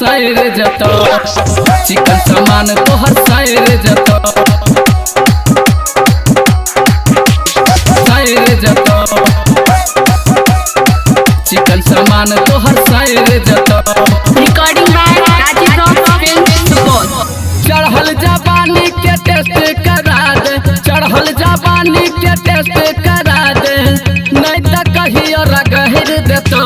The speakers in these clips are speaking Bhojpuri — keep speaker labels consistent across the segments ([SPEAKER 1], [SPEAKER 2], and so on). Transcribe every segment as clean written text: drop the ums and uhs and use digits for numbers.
[SPEAKER 1] सैर जतो चिकन सामान तोहर सैर जतो सैर जतो चिकन सामान तोहर सैर जतो।
[SPEAKER 2] Recording by Rajeev rock film Supaul.
[SPEAKER 1] चढ़ल जवानी के टेस्ट करा दे, चढ़ल जवानी के टेस्ट करा दे, नहीं तो कहियो रगहिर देतो।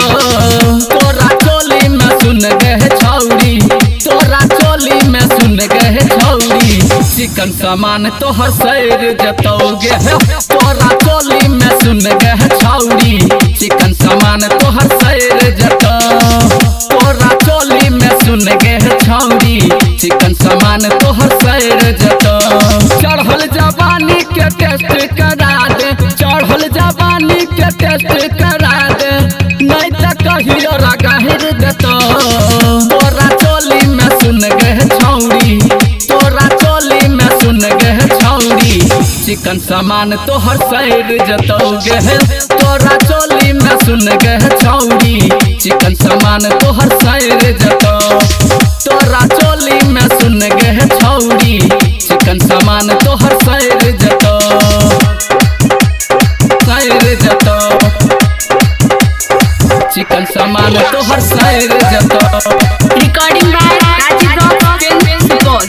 [SPEAKER 1] तोरा चोली में सुन गए छौरी, तोरा चोली में सुन गए छौरी, चिकन सामान तोहर सैर जतोगे। तोरा चोली में सुन गए छौरी, चिकन सामान तोहर सैर जतो। तोरा चोली में सुन गए छौरी, चिकन सामान तोहर सैर जतो। चढ़ल जवानी के टेस्ट करा दे, चढ़ल जवानी के टेस्ट करा दे, नहीं तो कहियो रगहिर देतो। तोरा चोली में सुन गए छौरी, तोरा चोली में सुन गए छौरी, चिकन सामान तोहर सैर जतोगे। तोरा चोली में सुन गए छौरी, चिकन सामान तोहर सैर जतो। तोरा चोली में सुन गए छौरी, चिकन सामान तोहर सैर जतो सैर जतो चिकन सामान तोहर सैर जतो।
[SPEAKER 2] Recording by Rajeev rock film Supaul.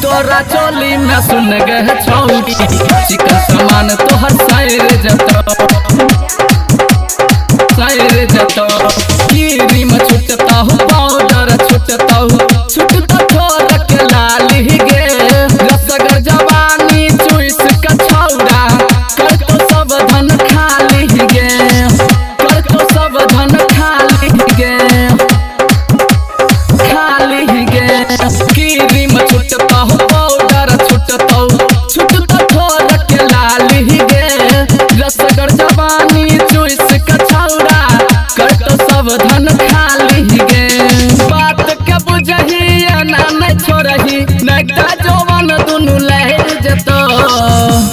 [SPEAKER 1] तोरा चोली में सुन गए छौरी, चिकन सामान तोहर सैर जतो सैर जतो। क्रीम छुटता हूँ, पाउडर छुटता हूँ, छुटता थोड़ा के लाली गे। रसगर जवानी चुइस का छौड़ा, कर तो सब धन खाली गे, कर तो सब धन खाली गे खाली गे। क्रीम छुटता हूँ, पाउडर छुटता हूँ, छुटता थोड़ा के लाली गे। रसगर जवानी चुइस का छौड़ा, कर तो सब धन खाली गे। बात के बुझही ना नहीं छोड़ही, नैता जवान दुनू लहर जतो।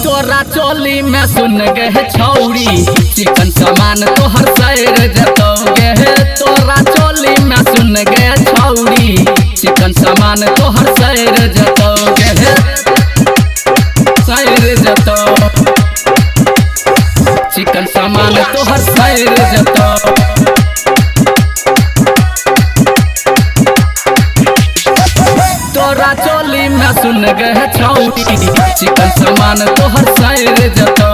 [SPEAKER 1] तोरा चोली में सुन गए छौरी, चिकन सामान तोहर सैर जतोगे। तोरा चोली में सुन गए छौरी, चिकन सामान तोहर सैर जतोगे सैर जतो। चिकन सामान तोहर सैर जतो। तोरा चोली में सुन गए छौरी, चिकन सामान तोहर सैर जतो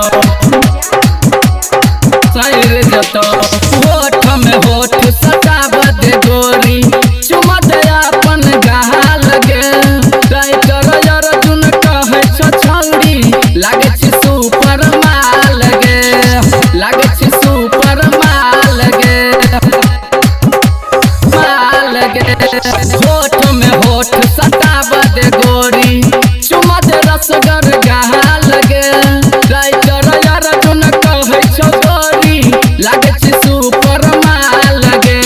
[SPEAKER 1] सैर जतो। होठ में होठ सटाब दे गोरी, चुमा दे अपन गाल गे। राइटर अर्जुन कहे छ छौरी, लागे छी सुपर माल गे, लागे छी सुपर माल गे माल गे। होठ में होठ सटाब दे गोरी, चुमा दे रसगर गाल गे। राइटर अर्जुन कहे छ गोरी, लागे छी सुपर माल गे।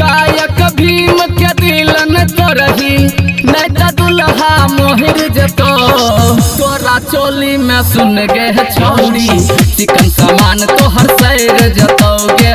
[SPEAKER 1] गायक भीम के दिल न तोरही, नहीं तो दुल्हा मोहिर जतो। तोरा चोली में सुन गए छौरी, चिकन सामान तोहर सैर जतोगे।